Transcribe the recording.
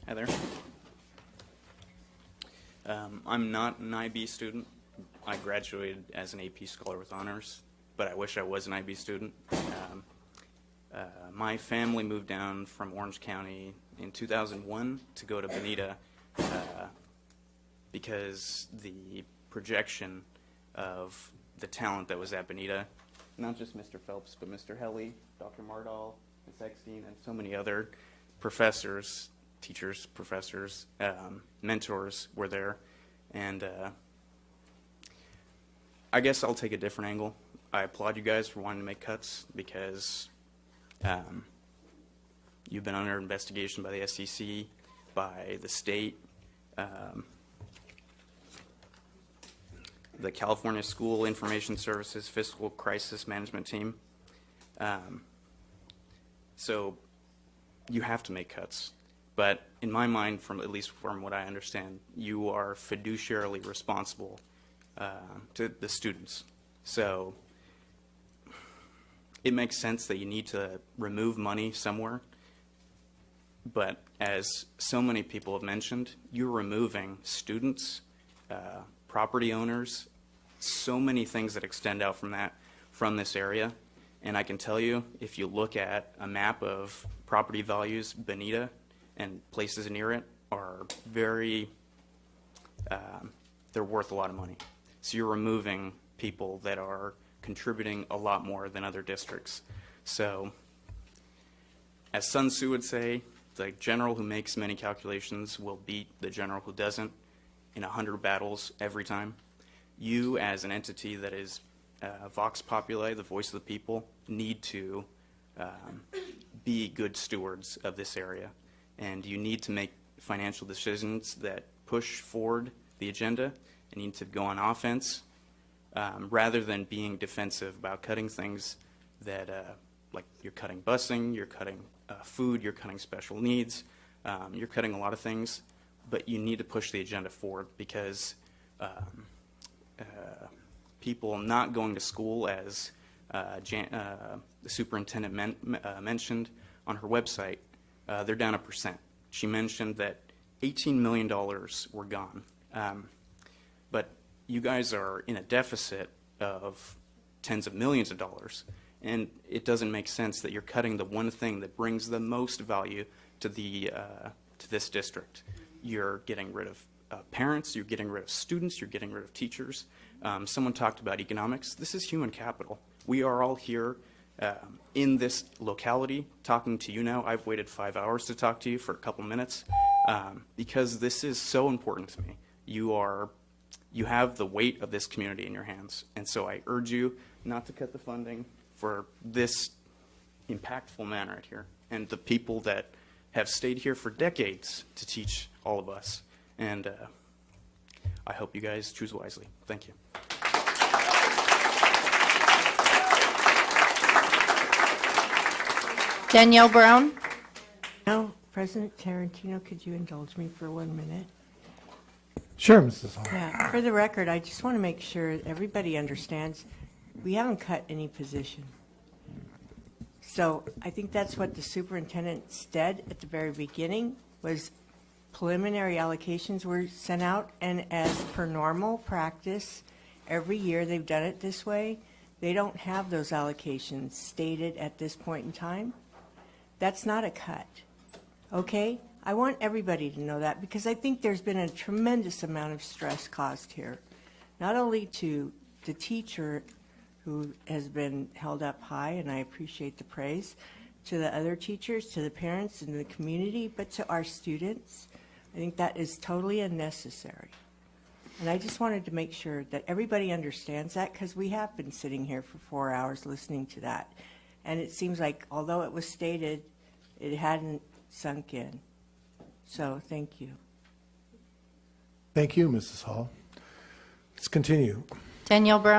Hi there. I'm not an IB student. I graduated as an AP Scholar with honors, but I wish I was an IB student. My family moved down from Orange County in 2001 to go to Bonita because the projection of the talent that was at Bonita, not just Mr. Phelps, but Mr. Helly, Dr. Mardall, Ms. Eckstein, and so many other professors, teachers, professors, mentors were there. And I guess I'll take a different angle. I applaud you guys for wanting to make cuts because you've been under investigation by the SEC, by the state, the California School Information Services Fiscal Crisis Management Team. So you have to make cuts. But in my mind, at least from what I understand, you are fiduciarily responsible to the students. So it makes sense that you need to remove money somewhere. But as so many people have mentioned, you're removing students, property owners, so many things that extend out from this area. And I can tell you, if you look at a map of property values, Bonita and places near it are very, they're worth a lot of money. So you're removing people that are contributing a lot more than other districts. So as Sun Tzu would say, the general who makes many calculations will beat the general who doesn't in 100 battles every time. You, as an entity that is Vox Populi, the voice of the people, need to be good stewards of this area. And you need to make financial decisions that push forward the agenda, and you need to go on offense rather than being defensive about cutting things that, like you're cutting busing, you're cutting food, you're cutting special needs, you're cutting a lot of things, but you need to push the agenda forward because people not going to school, as the superintendent mentioned on her website, they're down 1%. She mentioned that $18 million were gone. But you guys are in a deficit of tens of millions of dollars, and it doesn't make sense that you're cutting the one thing that brings the most value to this district. You're getting rid of parents, you're getting rid of students, you're getting rid of teachers. Someone talked about economics. This is human capital. We are all here in this locality talking to you now. I've waited 5 hours to talk to you for a couple minutes because this is so important to me. You have the weight of this community in your hands, and so I urge you not to cut the funding for this impactful man right here and the people that have stayed here for decades to teach all of us. And I hope you guys choose wisely. Thank you. Danielle Brown. Now, President Tarantino, could you indulge me for 1 minute? Sure, Mrs. Hall. Yeah, for the record, I just want to make sure everybody understands we haven't cut any position. So I think that's what the superintendent said at the very beginning was preliminary allocations were sent out, and as per normal practice, every year they've done it this way. They don't have those allocations stated at this point in time. That's not a cut, okay? I want everybody to know that because I think there's been a tremendous amount of stress caused here, not only to the teacher who has been held up high, and I appreciate the praise, to the other teachers, to the parents and the community, but to our students. I think that is totally unnecessary. And I just wanted to make sure that everybody understands that because we have been sitting here for 4 hours listening to that. And it seems like although it was stated, it hadn't sunk in. So thank you. Thank you, Mrs. Hall. Let's continue. Danielle Brown.